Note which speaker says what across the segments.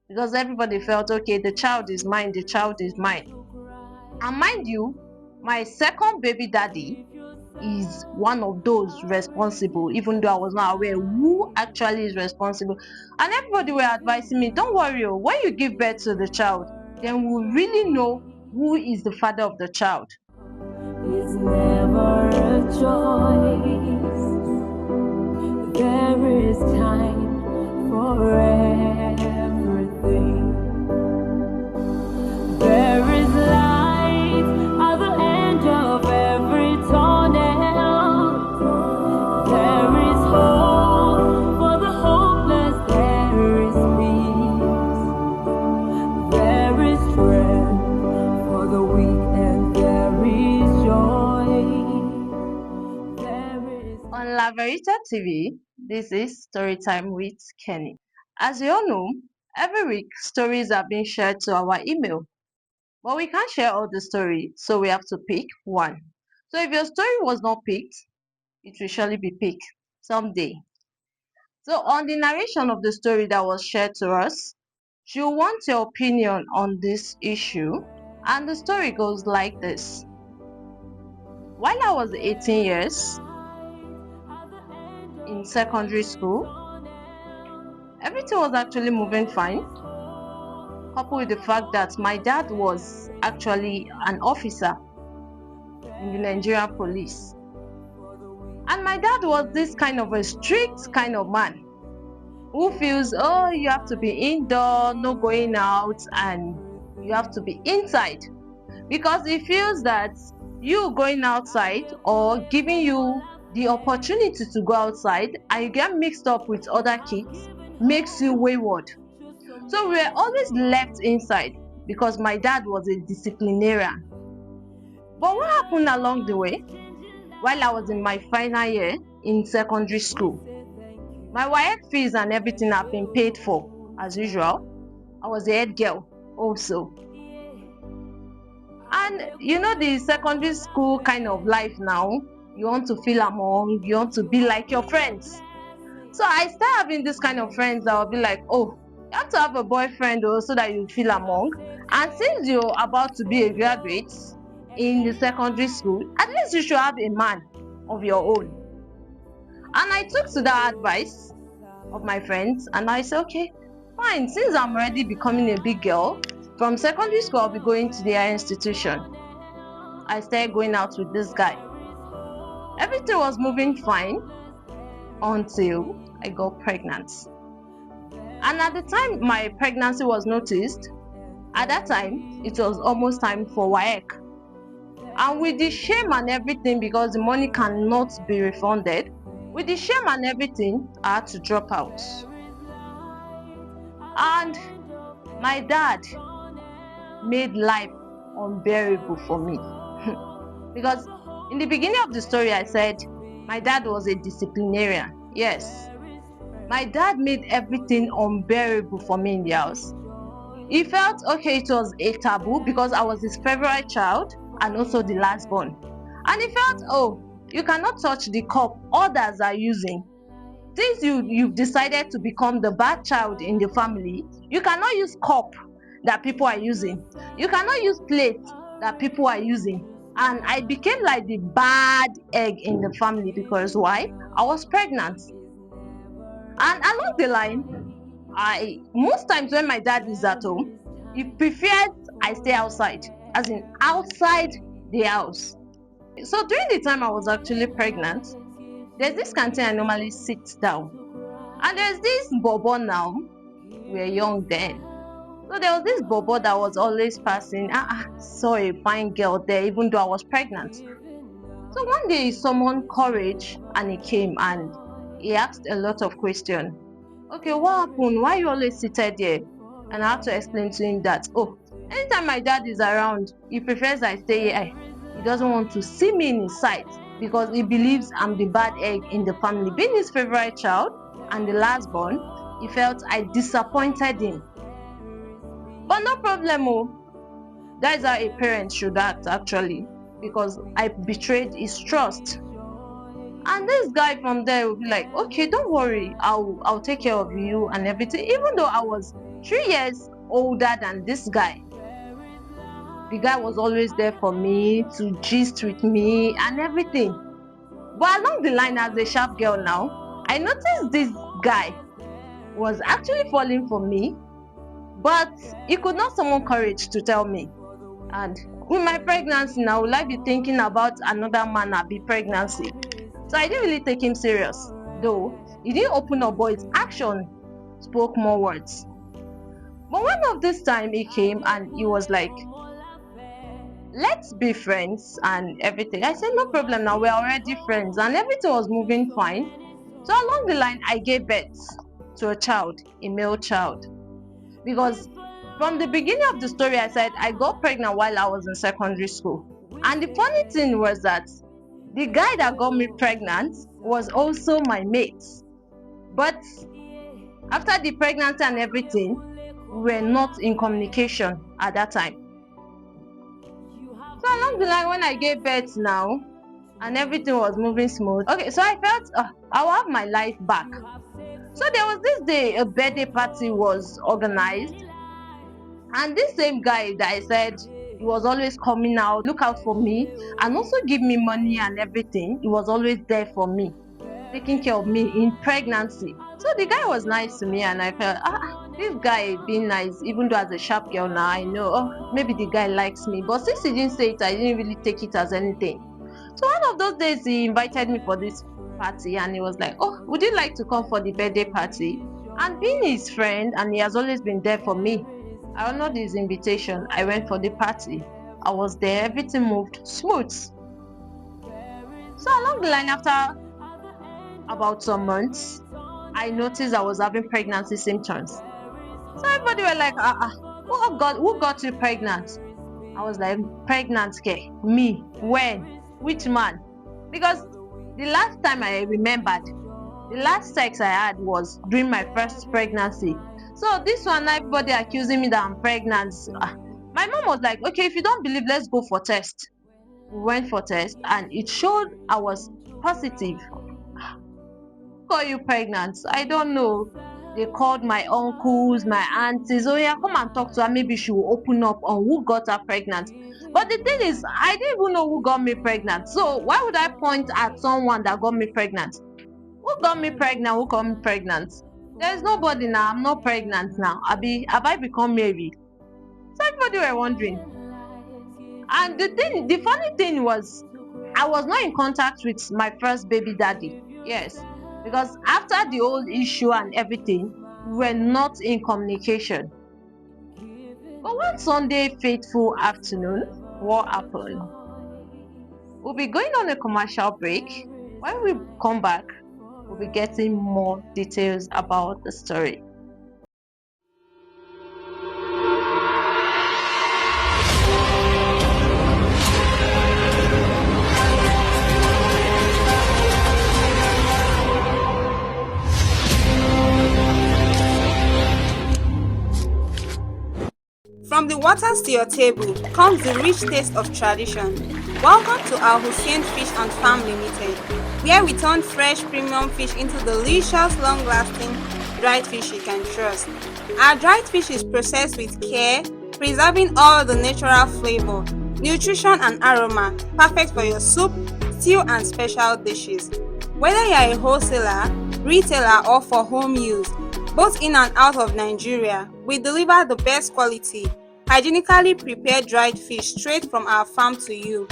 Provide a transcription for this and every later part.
Speaker 1: because everybody felt, okay, the child is mine, the child is mine. And mind you, my second baby daddy is one of those responsible, even though I was not aware who actually is responsible. And everybody were advising me, don't worry, oh, when you give birth to the child, then we'll really know who is the father of the child.
Speaker 2: It's never a choice. There is time for everything. There is light at the end of every tunnel. There is hope for the hopeless. There is peace. There is strength for the weak, and there is joy. There is.
Speaker 1: On La Verita TV, this is Storytime with Kenny. As you all know, every week stories are being shared to our email. But we can't share all the story, so we have to pick one. So if your story was not picked, it will surely be picked someday. So on the narration of the story that was shared to us, she'll want your opinion on this issue. And the story goes like this. While I was 18 years in secondary school, everything was actually moving fine, coupled with the fact that my dad was actually an officer in the Nigerian police. And my dad was this kind of a strict kind of man who feels, oh, you have to be indoor, no going out, and you have to be inside. Because he feels that you going outside or giving you the opportunity to go outside and you get mixed up with other kids makes you wayward. So we were always left inside because my dad was a disciplinarian. But what happened along the way, while I was in my final year in secondary school, my WAEC fees and everything have been paid for as usual. I was a head girl also. And you know the secondary school kind of life now, you want to feel among, you want to be like your friends. So I start having this kind of friends that will be like, oh, you have to have a boyfriend so that you feel among. And since you're about to be a graduate in the secondary school, at least you should have a man of your own. And I took to that advice of my friends and I said, okay, fine, since I'm already becoming a big girl, from secondary school I'll be going to the higher institution. I started going out with this guy. Everything was moving fine until I got pregnant. And at the time my pregnancy was noticed, at that time it was almost time for WAEC. And with the shame and everything, because the money cannot be refunded, with the shame and everything, I had to drop out. And my dad made life unbearable for me. Because in the beginning of the story I said my dad was a disciplinarian. Yes, my dad made everything unbearable for me in the house. He felt, okay, it was a taboo because I was his favorite child and also the last born. And he felt, oh, you cannot touch the cup others are using. Since you've decided to become the bad child in the family, you cannot use cup that people are using. You cannot use plates that people are using. And I became like the bad egg in the family because why? I was pregnant. And along the line, most times when my dad is at home, he prefers I stay outside, as in outside the house. So during the time I was actually pregnant, there's this canteen I normally sit down. And there's this bobo now. We were young then. So there was this bobo that was always passing. Saw a fine girl there, even though I was pregnant. So one day he summoned courage and he came and he asked a lot of questions. Okay, what happened? Why you always seated there? And I had to explain to him that, oh, anytime my dad is around, he prefers I stay here. He doesn't want to see me in his sight because he believes I'm the bad egg in the family. Being his favorite child and the last born, he felt I disappointed him. But no problem, oh. That is how a parent should act actually, because I betrayed his trust. And this guy from there will be like, okay, don't worry, I'll take care of you and everything. Even though I was 3 years older than this guy. The guy was always there for me, to gist with me and everything. But along the line, as a sharp girl now, I noticed this guy was actually falling for me, but he could not summon courage to tell me. And with my pregnancy now, will I be thinking about another man and be pregnancy? So I didn't really take him serious, though he didn't open up, but his action spoke more words. But one of this time he came and he was like, let's be friends and everything. I said, no problem, now we're already friends, and everything was moving fine. So along the line, I gave birth to a child, a male child, because from the beginning of the story, I said I got pregnant while I was in secondary school. And the funny thing was that the guy that got me pregnant was also my mate. But after the pregnancy and everything, we were not in communication at that time. So along the line, when I gave birth now and everything was moving smooth, okay, so I felt I'll have my life back. So there was this day a birthday party was organized, and this same guy that I said he was always coming out, look out for me, and also give me money and everything. He was always there for me, taking care of me in pregnancy. So the guy was nice to me, and I felt, this guy being nice, even though as a sharp girl now, I know, maybe the guy likes me. But since he didn't say it, I didn't really take it as anything. So one of those days, he invited me for this party, and he was like, oh, would you like to come for the birthday party? And being his friend, and he has always been there for me, I honored his invitation. I went for the party. I was there. Everything moved smooth. So along the line, after about some months, I noticed I was having pregnancy symptoms. So everybody were like, who got you pregnant? I was like, pregnant, okay? Me? When? Which man? Because the last time I remembered, the last sex I had was during my first pregnancy. So this one, everybody accusing me that I'm pregnant. My mom was like, okay, if you don't believe, let's go for test. We went for test and it showed I was positive. Who got you pregnant? I don't know. They called my uncles, my aunties. Oh yeah, come and talk to her. Maybe she will open up on who got her pregnant. But the thing is, I didn't even know who got me pregnant. So why would I point at someone that got me pregnant? Who got me pregnant? Who got me pregnant? There's nobody now. I'm not pregnant now. Have I become Mary? So everybody were wondering. And the funny thing was, I was not in contact with my first baby daddy. Yes. Because after the whole issue and everything, we were not in communication. But one Sunday fateful afternoon, what happened? We'll be going on a commercial break. When we come back, we'll be getting more details about the story.
Speaker 3: From the waters to your table comes the rich taste of tradition. Welcome to our Hussein Fish and Farm Limited, where we turn fresh premium fish into delicious, long-lasting dried fish you can trust. Our dried fish is processed with care, preserving all the natural flavor, nutrition and aroma, perfect for your soup, stew and special dishes. Whether you are a wholesaler, retailer or for home use, both in and out of Nigeria, we deliver the best quality, hygienically prepared dried fish straight from our farm to you.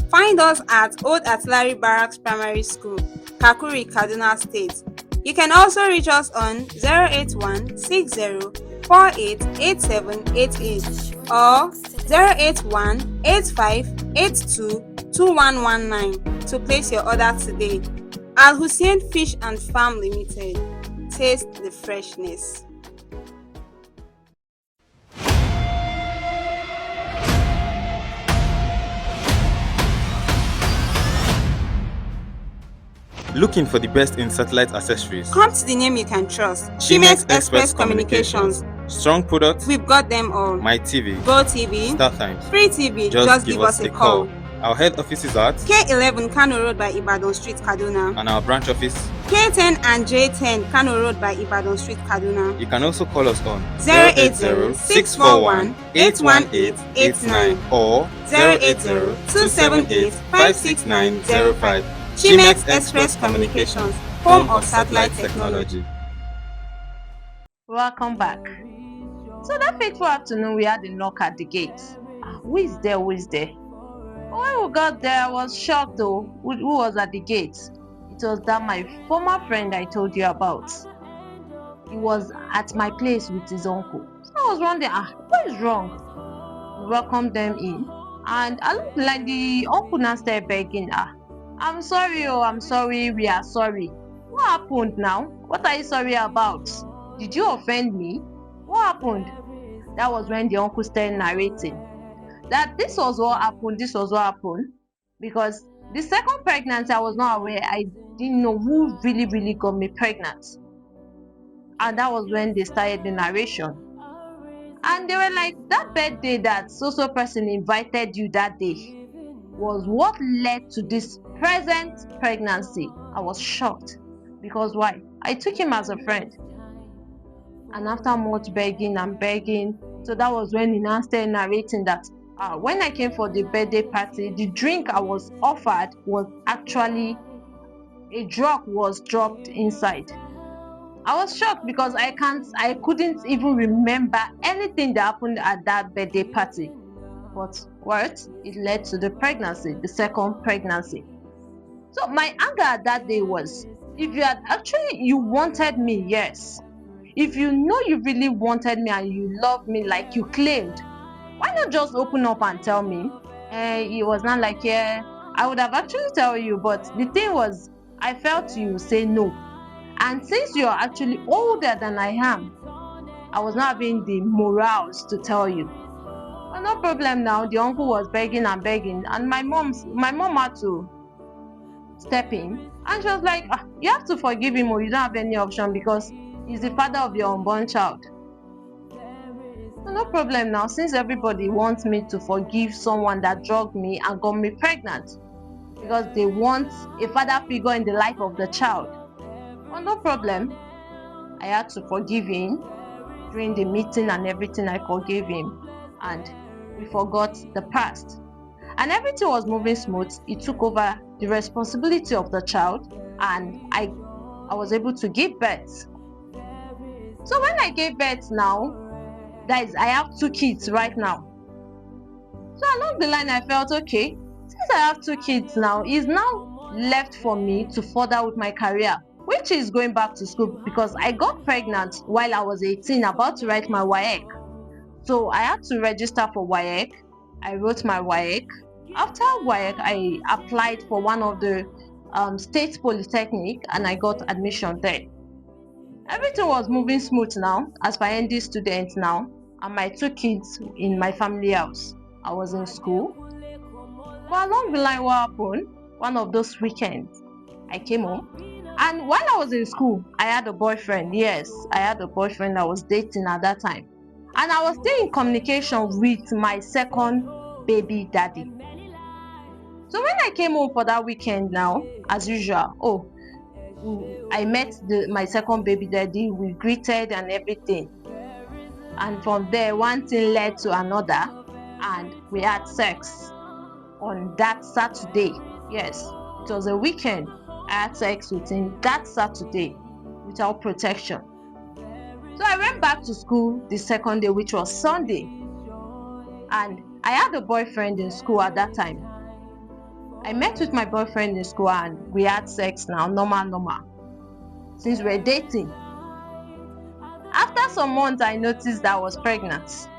Speaker 3: Find us at Old Artillery Barracks Primary School, Kakuri, Kaduna State. You can also reach us on 081 60 48 8788 or 081 85 82 2119 to place your order today. Al Hussein Fish and Farm Limited. Taste the freshness.
Speaker 4: Looking for the best in satellite accessories?
Speaker 3: Come to the name you can trust. Chimex Express Communications.
Speaker 4: Strong products?
Speaker 3: We've got them all.
Speaker 4: My TV,
Speaker 3: Go TV,
Speaker 4: StarTimes,
Speaker 3: Free TV.
Speaker 4: Just give us a call. Our head office is at
Speaker 3: K11 Kano Road by Ibadan Street, Kaduna.
Speaker 4: and our branch office.
Speaker 3: K10 and J10 Kano Road by Ibadan Street, Kaduna.
Speaker 4: You can also call us on
Speaker 3: 080-641-818-89
Speaker 4: or
Speaker 3: 080-278-56905. Chimex Express Communications, home of satellite technology.
Speaker 1: Welcome back. So that fateful afternoon, we had a knock at the gate. Who is there? Who is there? When we got there, I was shocked though. Who was at the gate? It was that my former friend I told you about. He was at my place with his uncle. So I was wondering, what is wrong? We welcomed them in, and I looked like the uncle now started begging, I'm sorry, I'm sorry, we are sorry. What happened now? What are you sorry about? Did you offend me? What happened? That was when the uncle started narrating that this was what happened, because the second pregnancy I was not aware. I didn't know who really got me pregnant. And that was when they started the narration. And they were like, that birthday that so person invited you that day was what led to this present pregnancy. I was shocked. Because why? I took him as a friend. And after much begging and begging, so that was when he now started narrating that when I came for the birthday party, the drink I was offered was actually a drug was dropped inside. I was shocked because I couldn't even remember anything that happened at that birthday party. But what? It led to the pregnancy, the second pregnancy. So my anger at that day was, if you wanted me, yes. If you know you really wanted me and you love me like you claimed, why not just open up and tell me? It was not like, I would have actually tell you, but the thing was, I felt you say no. And since you're actually older than I am, I was not having the morals to tell you. But no problem now. The uncle was begging and begging, and my mom had to step in, and she was like, you have to forgive him, or you don't have any option because he's the father of your unborn child. So no problem now, since everybody wants me to forgive someone that drugged me and got me pregnant because they want a father figure in the life of the child. Well, no problem. I had to forgive him. During the meeting and everything, I forgave him, and we forgot the past. And everything was moving smooth. He took over the responsibility of the child, and I was able to give birth. So when I gave birth now, guys, I have 2 kids right now. So along the line, I felt, okay, since I have 2 kids now, it's now left for me to further with my career, which is going back to school, because I got pregnant while I was 18, about to write my WAEC. So I had to register for WAEC. I wrote my WAEC. After WAEC, I applied for one of the state polytechnic, and I got admission there. Everything was moving smooth now as my ND student now, and my 2 kids in my family house. I was in school. But along the line, what happened? One of those weekends, I came home, and while I was in school, I had a boyfriend. Yes, I had a boyfriend I was dating at that time. And I was still in communication with my second baby daddy. So when I came home for that weekend now, as usual, I met my second baby daddy, we greeted and everything. And from there, one thing led to another, and we had sex on that Saturday. Yes, it was a weekend. I had sex with him that Saturday without protection. So I went back to school the second day, which was Sunday. And I had a boyfriend in school at that time. I met with my boyfriend in school and we had sex now, normal. Since we're dating. After some months, I noticed that I was pregnant.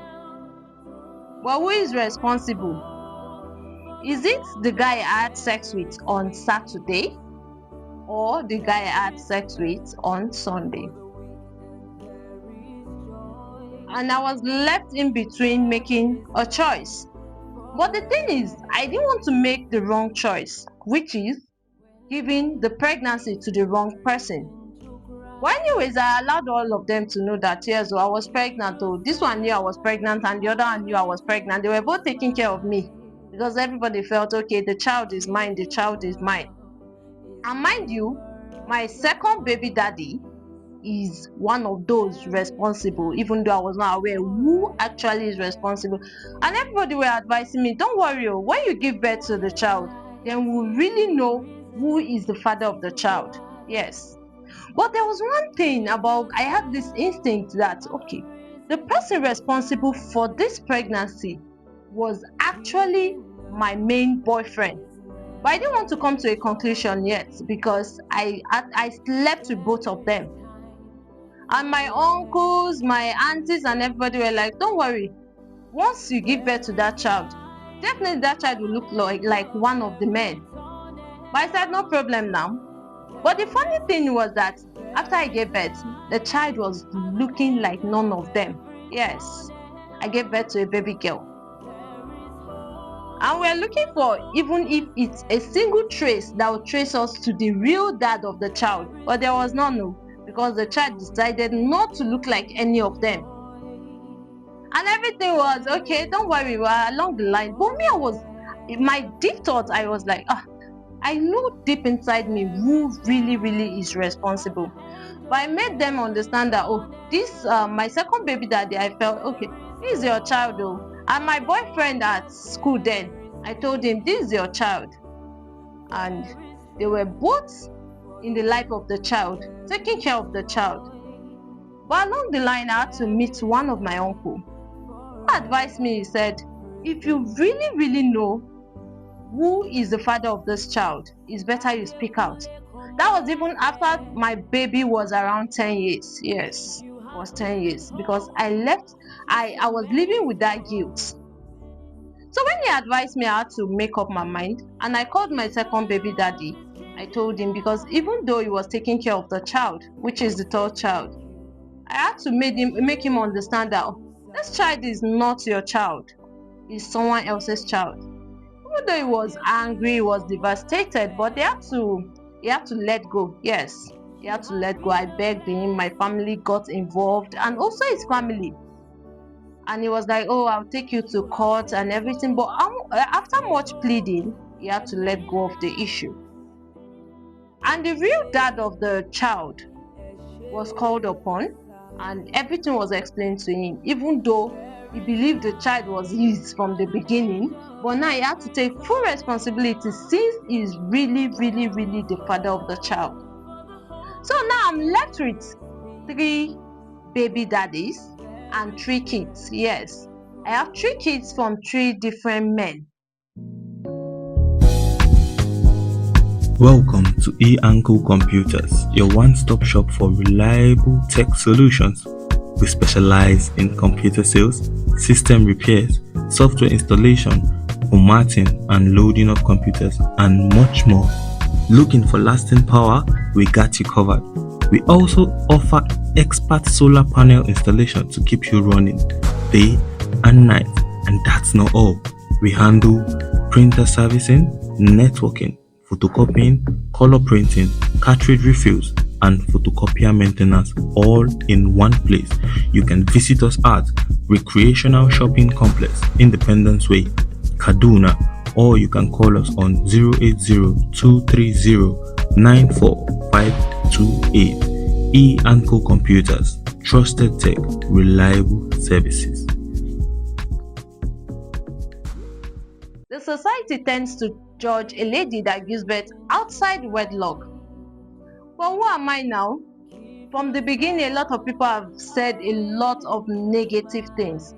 Speaker 1: Well, who is responsible? Is it the guy I had sex with on Saturday or the guy I had sex with on Sunday? And I was left in between making a choice. But the thing is, I didn't want to make the wrong choice, which is giving the pregnancy to the wrong person. Well, anyways, I allowed all of them to know that, yes, I was pregnant. This one knew I was pregnant and the other one knew I was pregnant. They were both taking care of me. because everybody felt, okay, the child is mine, the child is mine. And mind you, my second baby daddy is one of those responsible, even though I was not aware who actually is responsible. And everybody were advising me, don't worry, when you give birth to the child, then we'll really know who is the father of the child. Yes. But there was one thing about, I had this instinct that, okay, the person responsible for this pregnancy was actually my main boyfriend. But I didn't want to come to a conclusion yet because I slept with both of them. And my uncles, my aunties, and everybody were like, don't worry, once you give birth to that child, definitely that child will look like one of the men. But I said, no problem now. But the funny thing was that after I gave birth, the child was looking like none of them. Yes, I gave birth to a baby girl. And we're looking for, even if it's a single trace that will trace us to the real dad of the child. But there was none, because the child decided not to look like any of them. And everything was okay, don't worry, we're along the line. But me, my deep thought, I was like, I know deep inside me who really is responsible. But I made them understand that, this my second baby daddy, I felt, okay, this is your child, and my boyfriend at school then, I told him, this is your child. And they were both in the life of the child, taking care of the child. But along the line, I had to meet one of my uncle, who advised me. He said, if you really know who is the father of this child, it's better you speak out. That was even after my baby was around 10 years. Yes, it was 10 years, because I was living with that guilt. So when he advised me, I had to make up my mind, and I called my second baby daddy. I told him, because even though he was taking care of the child, which is the third child, I had to make him understand that, this child is not your child, it's someone else's child. Even though he was angry, he was devastated, but he had to let go. Yes, he had to let go. I begged him, my family got involved, and also his family. And he was like, I'll take you to court and everything. But after much pleading, he had to let go of the issue. And the real dad of the child was called upon, and everything was explained to him, even though he believed the child was his from the beginning. But now he had to take full responsibility, since he's really the father of the child. So now I'm left with 3 baby daddies and 3 kids. Yes, I have 3 kids from 3 different men.
Speaker 4: Welcome to E-Uncle Computers, your one-stop shop for reliable tech solutions. We specialize in computer sales, system repairs, software installation, formatting and loading of computers, and much more. Looking for lasting power? We got you covered. We also offer expert solar panel installation to keep you running day and night. And that's not all. We handle printer servicing, networking, photocopying, color printing, cartridge refills, and photocopier maintenance, all in one place. You can visit us at Recreational Shopping Complex, Independence Way, Kaduna, or you can call us on 080-230-94528. E-Uncle Computers, trusted tech, reliable services.
Speaker 1: The society tends to judge a lady that gives birth outside wedlock. But who am I now? From the beginning, a lot of people have said a lot of negative things.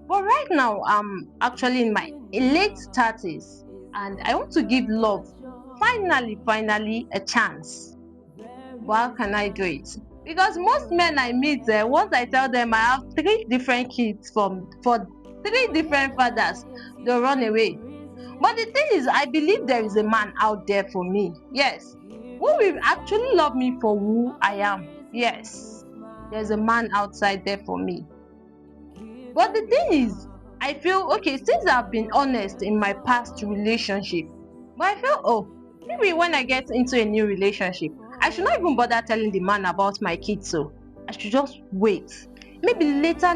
Speaker 1: But right now, I'm actually in my late 30s, and I want to give love finally a chance. But how can I do it? Because most men I meet, once I tell them I have 3 different kids for 3 different fathers, they'll run away. But the thing is, I believe there is a man out there for me. Yes, who will actually love me for who I am. Yes, there's a man outside there for me. But the thing is, I feel, okay, since I've been honest in my past relationship, but I feel, maybe when I get into a new relationship, I should not even bother telling the man about my kids. So I should just wait. Maybe later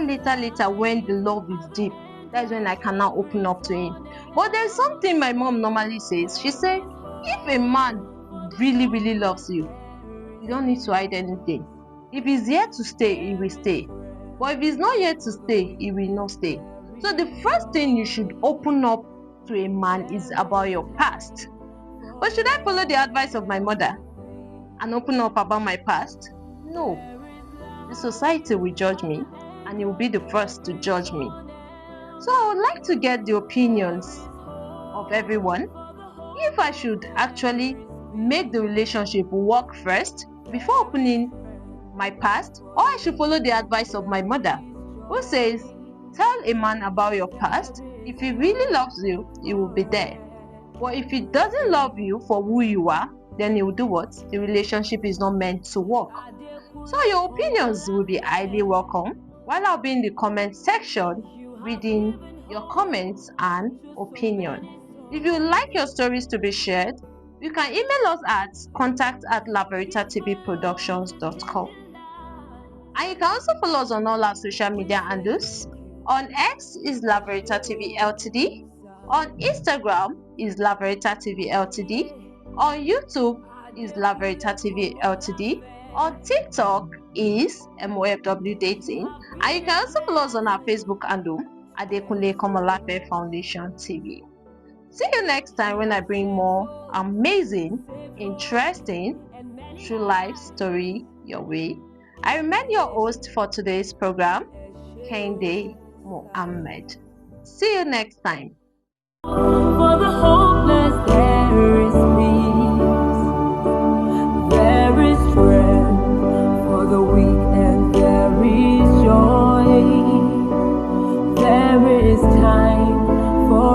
Speaker 1: when the love is deep, that's when I can now open up to him. But there's something my mom normally says. She said, if a man really, really loves you, you don't need to hide anything. If he's here to stay, he will stay. But if he's not here to stay, he will not stay. So the first thing you should open up to a man is about your past. But should I follow the advice of my mother and open up about my past? No. The society will judge me, and he will be the first to judge me. So I would like to get the opinions of everyone if I should actually make the relationship work first before opening my past, or I should follow the advice of my mother, who says, tell a man about your past. If he really loves you, he will be there. But if he doesn't love you for who you are, then he will do what? The relationship is not meant to work. So your opinions will be highly welcome, while I'll be in the comment section reading your comments and opinion. If you would like your stories to be shared, you can email us at contact@laveritatvproductions.com. And you can also follow us on all our social media handles. On X is Laverita TV Ltd. On Instagram is Laverita TV Ltd. On YouTube is Laverita TV Ltd. On TikTok is MOFW Dating. And you can also follow us on our Facebook handle, Adekunle Komolafe Foundation TV. See you next time when I bring more amazing, interesting, true life story your way. I remain your host for today's program, Kende Mohammed. See you next time.
Speaker 2: For the hopeless there is peace, there is strength. For the weak and there is joy, there is time for